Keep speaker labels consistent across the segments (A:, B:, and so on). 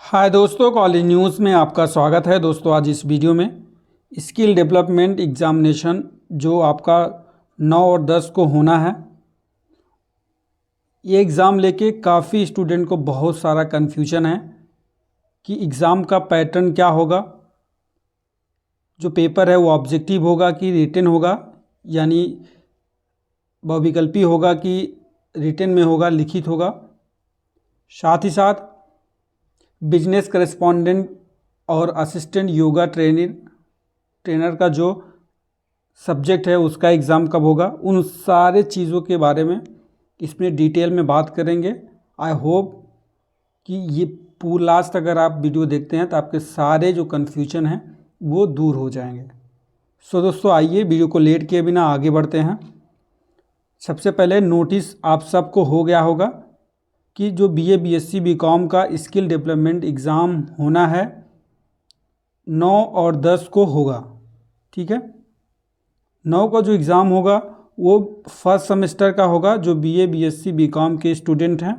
A: हाय दोस्तों, college news में आपका स्वागत है। दोस्तों आज इस वीडियो में स्किल डेवलपमेंट एग्ज़ामिनेशन जो आपका 9 और 10 को होना है, ये एग्ज़ाम लेके काफ़ी स्टूडेंट को बहुत सारा कन्फ्यूजन है कि एग्ज़ाम का पैटर्न क्या होगा, जो पेपर है वो ऑब्जेक्टिव होगा कि रिटन होगा, यानी बहुविकल्पी होगा कि रिटन में होगा, लिखित होगा। साथ ही साथ बिजनेस करेस्पॉन्डेंट और असिस्टेंट योगा ट्रेनर का जो सब्जेक्ट है उसका एग्ज़ाम कब होगा, उन सारे चीज़ों के बारे में इसमें डिटेल में बात करेंगे। आई होप कि ये पूरा लास्ट अगर आप वीडियो देखते हैं तो आपके सारे जो कन्फ्यूजन हैं वो दूर हो जाएंगे। सो दोस्तों आइए वीडियो को लेट किए बिना आगे बढ़ते हैं। सबसे पहले नोटिस आप सबको हो गया होगा कि जो बीए बीएससी बीकॉम का स्किल डेवलपमेंट एग्ज़ाम होना है 9 और 10 को होगा। ठीक है, 9 का जो एग्ज़ाम होगा वो फर्स्ट सेमेस्टर का होगा जो बीए बीएससी बीकॉम के स्टूडेंट हैं,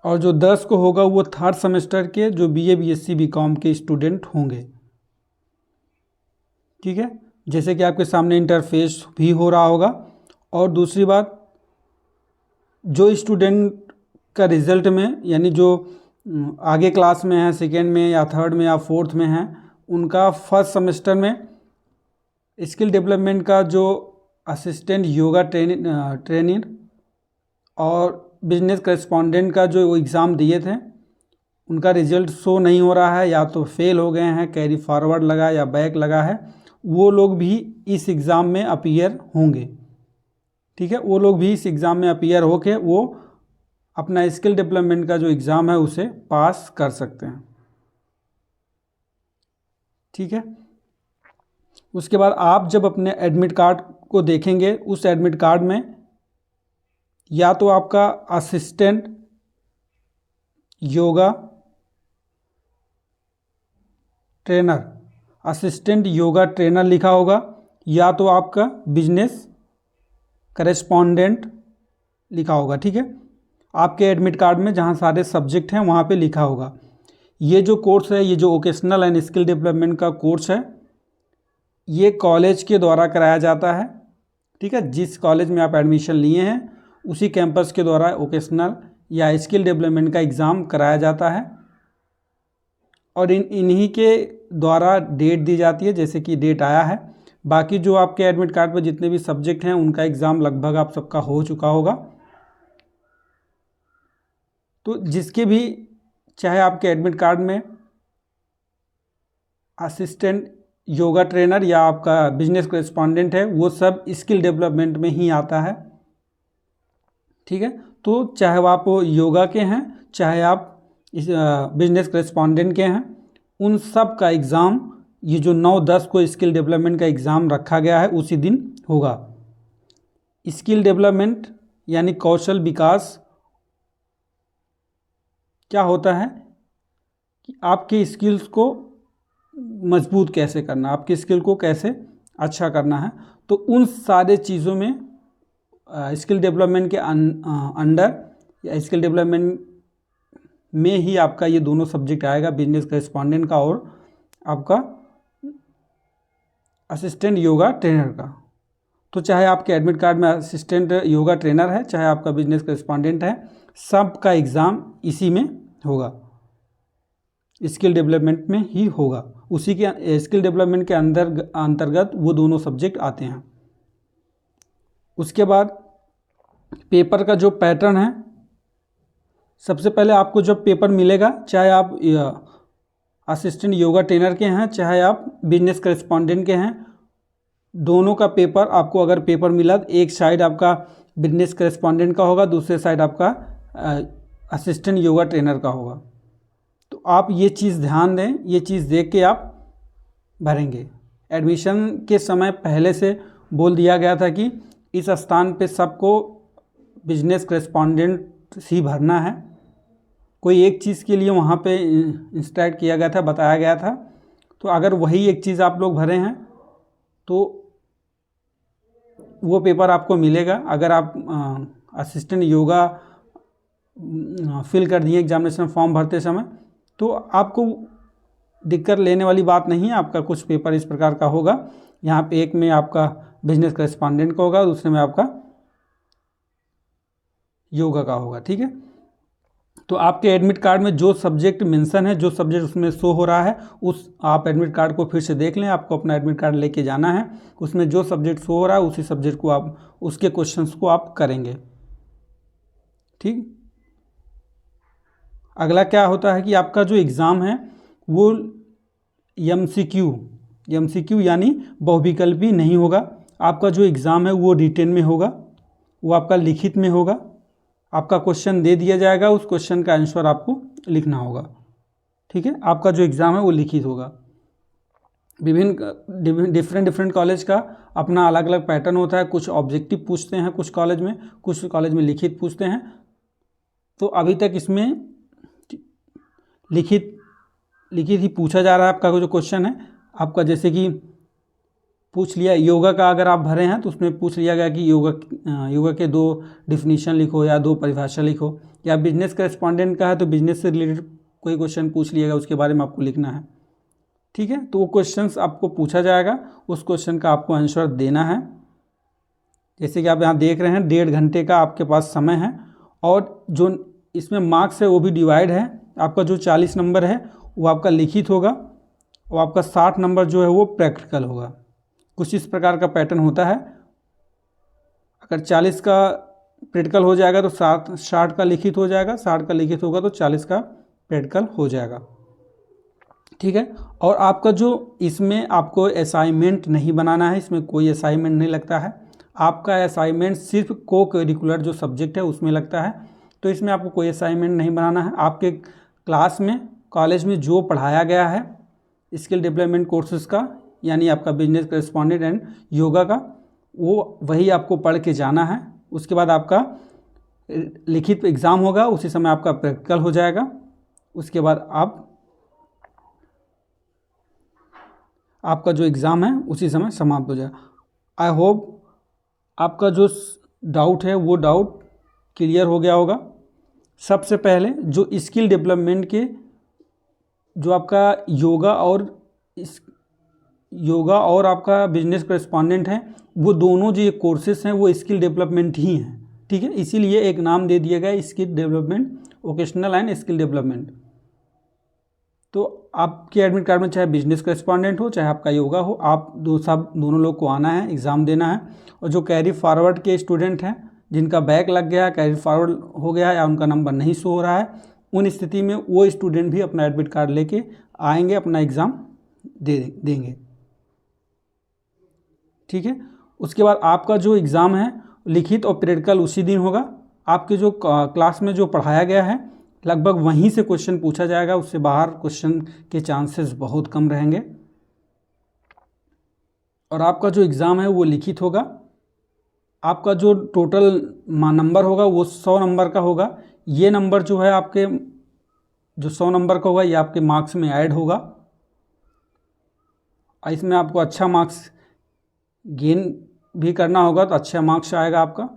A: और जो 10 को होगा वो थर्ड सेमेस्टर के जो बीए बीएससी बीकॉम के स्टूडेंट होंगे। ठीक है, जैसे कि आपके सामने इंटरफेस भी हो रहा होगा। और दूसरी बात, जो स्टूडेंट का रिज़ल्ट में यानी जो आगे क्लास में है, सेकेंड में या थर्ड में या फोर्थ में है, उनका फर्स्ट सेमेस्टर में स्किल डेवलपमेंट का जो असिस्टेंट योगा ट्रेनर और बिजनेस करेस्पॉन्डेंट का जो एग्ज़ाम दिए थे उनका रिज़ल्ट शो नहीं हो रहा है, या तो फेल हो गए हैं, कैरी फॉरवर्ड लगा या बैक लगा है, वो लोग भी इस एग्ज़ाम में अपीयर होंगे। ठीक है, वो लोग भी इस एग्ज़ाम में अपीयर होके वो अपना स्किल डेवलपमेंट का जो एग्ज़ाम है उसे पास कर सकते हैं। ठीक है, उसके बाद आप जब अपने एडमिट कार्ड को देखेंगे, उस एडमिट कार्ड में या तो आपका असिस्टेंट योगा ट्रेनर लिखा होगा, या तो आपका बिजनेस करेस्पॉन्डेंट लिखा होगा। ठीक है, आपके एडमिट कार्ड में जहाँ सारे सब्जेक्ट हैं वहाँ पे लिखा होगा। ये जो कोर्स है, ये जो वोकेशनल एंड स्किल डेवलपमेंट का कोर्स है, ये कॉलेज के द्वारा कराया जाता है। ठीक है, जिस कॉलेज में आप एडमिशन लिए हैं उसी कैंपस के द्वारा वोकेशनल या स्किल डेवलपमेंट का एग्ज़ाम कराया जाता है, और इन्हीं के द्वारा डेट दी जाती है, जैसे कि डेट आया है। बाकी जो आपके एडमिट कार्ड पर जितने भी सब्जेक्ट हैं उनका एग्ज़ाम लगभग आप सबका हो चुका होगा। तो जिसके भी चाहे आपके एडमिट कार्ड में असिस्टेंट योगा ट्रेनर या आपका बिजनेस करेस्पॉन्डेंट है, वो सब स्किल डेवलपमेंट में ही आता है। ठीक है, तो चाहे आप योगा के हैं, चाहे आप बिजनेस करेस्पॉन्डेंट के हैं, उन सब का एग्ज़ाम ये जो 9-10 को स्किल डेवलपमेंट का एग्ज़ाम रखा गया है उसी दिन होगा। स्किल डेवलपमेंट यानी कौशल विकास क्या होता है कि आपके स्किल्स को मजबूत कैसे करना, आपकी स्किल को कैसे अच्छा करना है। तो उन सारे चीज़ों में स्किल डेवलपमेंट के अंडर या स्किल डेवलपमेंट में ही आपका ये दोनों सब्जेक्ट आएगा, बिजनेस करेस्पॉन्डेंट का और आपका असिस्टेंट योगा ट्रेनर का। तो चाहे आपके एडमिट कार्ड में असिस्टेंट योगा ट्रेनर है, चाहे आपका बिजनेस करेस्पॉन्डेंट है, सब का एग्ज़ाम इसी में होगा, स्किल डेवलपमेंट में ही होगा। उसी के स्किल डेवलपमेंट के अंतर्गत वो दोनों सब्जेक्ट आते हैं। उसके बाद पेपर का जो पैटर्न है, सबसे पहले आपको जब पेपर मिलेगा, चाहे आप असिस्टेंट योगा ट्रेनर के हैं, चाहे आप बिजनेस करेस्पॉन्डेंट के हैं, दोनों का पेपर आपको अगर पेपर मिला तो एक साइड आपका बिजनेस करेस्पॉन्डेंट का होगा, दूसरे साइड आपका असिस्टेंट योगा ट्रेनर का होगा। तो आप ये चीज़ ध्यान दें, ये चीज़ देख के आप भरेंगे। एडमिशन के समय पहले से बोल दिया गया था कि इस स्थान पे सबको बिजनेस करेस्पॉन्डेंट ही भरना है। कोई एक चीज़ के लिए वहाँ पे इंस्ट्रक्ट किया गया था, बताया गया था। तो अगर वही एक चीज़ आप लोग भरे हैं तो वो पेपर आपको मिलेगा। अगर आप असिस्टेंट योगा फिल कर दिए एग्जामिनेशन फॉर्म भरते समय, तो आपको दिक्कत लेने वाली बात नहीं है। आपका कुछ पेपर इस प्रकार का होगा, यहाँ पे एक में आपका बिजनेस करेस्पॉन्डेंट का होगा, दूसरे में आपका योगा का होगा, ठीक है। तो आपके एडमिट कार्ड में जो सब्जेक्ट मेंशन है, जो सब्जेक्ट उसमें शो हो रहा है, उस आप एडमिट कार्ड को फिर से देख लें। आपको अपना एडमिट कार्ड लेके जाना है, उसमें जो सब्जेक्ट शो हो रहा है उसी सब्जेक्ट को आप, उसके क्वेश्चंस को आप करेंगे, ठीक। अगला क्या होता है कि आपका जो एग्ज़ाम है वो एमसीक्यू यानी बहुविकल्पी नहीं होगा। आपका जो एग्ज़ाम है वो रिटेन में होगा, वो आपका लिखित में होगा। आपका क्वेश्चन दे दिया जाएगा, उस क्वेश्चन का आंसर आपको लिखना होगा, ठीक है। आपका जो एग्ज़ाम है वो लिखित होगा। विभिन्न डिफरेंट कॉलेज का अपना अलग अलग पैटर्न होता है। कुछ ऑब्जेक्टिव पूछते हैं कुछ कॉलेज में लिखित पूछते हैं। तो अभी तक इसमें लिखित ही पूछा जा रहा है। आपका जो क्वेश्चन है आपका, जैसे कि पूछ लिया योगा का, अगर आप भरे हैं तो उसमें पूछ लिया गया कि योगा के 2 डिफिनीशन लिखो या 2 परिभाषा लिखो, या बिजनेस करेस्पॉन्डेंट का है तो बिजनेस से रिलेटेड कोई क्वेश्चन पूछ लिएगा, उसके बारे में आपको लिखना है, ठीक है। तो वो क्वेश्चंस आपको पूछा जाएगा, उस क्वेश्चन का आपको आंसर देना है। जैसे कि आप यहाँ देख रहे हैं 1.5 घंटे का आपके पास समय है, और जो इसमें मार्क्स है वो भी डिवाइड है। आपका जो 40 नंबर है वो आपका लिखित होगा, और आपका 60 नंबर जो है वो प्रैक्टिकल होगा। कुछ इस प्रकार का पैटर्न होता है। अगर 40 का प्रैक्टिकल हो जाएगा तो 60 का लिखित हो जाएगा, 60 का लिखित होगा तो 40 का प्रैक्टिकल हो जाएगा, ठीक है। और आपका जो इसमें आपको असाइनमेंट नहीं बनाना है, इसमें कोई असाइनमेंट नहीं लगता है। आपका असाइनमेंट सिर्फ को करिकुलर जो सब्जेक्ट है उसमें लगता है, तो इसमें आपको कोई असाइनमेंट नहीं बनाना है। आपके क्लास में, कॉलेज में जो पढ़ाया गया है स्किल डेवलपमेंट कोर्सेज का, यानी आपका बिजनेस करेस्पॉन्डेंट एंड योगा का, वो वही आपको पढ़ के जाना है। उसके बाद आपका लिखित एग्ज़ाम होगा, उसी समय आपका प्रैक्टिकल हो जाएगा। उसके बाद आपका जो एग्ज़ाम है उसी समय समाप्त हो जाएगा। आई होप आपका जो डाउट है वो डाउट क्लियर हो गया होगा। सबसे पहले जो स्किल डेवलपमेंट के जो आपका योगा और आपका बिजनेस करेस्पॉन्डेंट है, वो दोनों जो ये कोर्सेस हैं वो स्किल डेवलपमेंट ही हैं, ठीक है। इसीलिए एक नाम दे दिया गया skill development, vocational and skill development. तो आपके एडमिट कार्ड में चाहे बिजनेस करेस्पॉन्डेंट हो चाहे आपका योगा हो, आप दोनों लोग को आना है, एग्ज़ाम देना है। और जो कैरी फॉरवर्ड के स्टूडेंट हैं, जिनका बैक लग गया, कैरी फॉरवर्ड हो गया या उनका नंबर नहीं शो हो रहा है, उन स्थिति में वो स्टूडेंट भी अपना एडमिट कार्ड लेके आएंगे, अपना एग्ज़ाम देंगे, ठीक है। उसके बाद आपका जो एग्ज़ाम है लिखित और प्रैक्टिकल उसी दिन होगा। आपके जो क्लास में जो पढ़ाया गया है लगभग वहीं से क्वेश्चन पूछा जाएगा, उससे बाहर क्वेश्चन के चांसेस बहुत कम रहेंगे। और आपका जो एग्ज़ाम है वो लिखित होगा। आपका जो टोटल नंबर होगा वो 100 नंबर का होगा। ये नंबर जो है आपके जो 100 नंबर का होगा ये आपके मार्क्स में ऐड होगा, और इसमें आपको अच्छा मार्क्स गेन भी करना होगा, तो अच्छा मार्क्स आएगा आपका।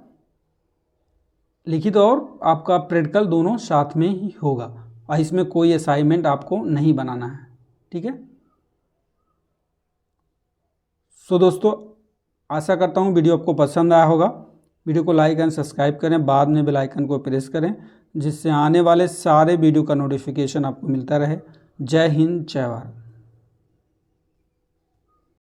A: लिखित और आपका प्रैक्टिकल दोनों साथ में ही होगा, और इसमें कोई असाइनमेंट आपको नहीं बनाना है, ठीक है। सो दोस्तों, आशा करता हूँ वीडियो आपको पसंद आया होगा। वीडियो को लाइक एंड सब्सक्राइब करें, बाद में बेल आइकन को प्रेस करें, जिससे आने वाले सारे वीडियो का नोटिफिकेशन आपको मिलता रहे। जय हिंद, जय भारत।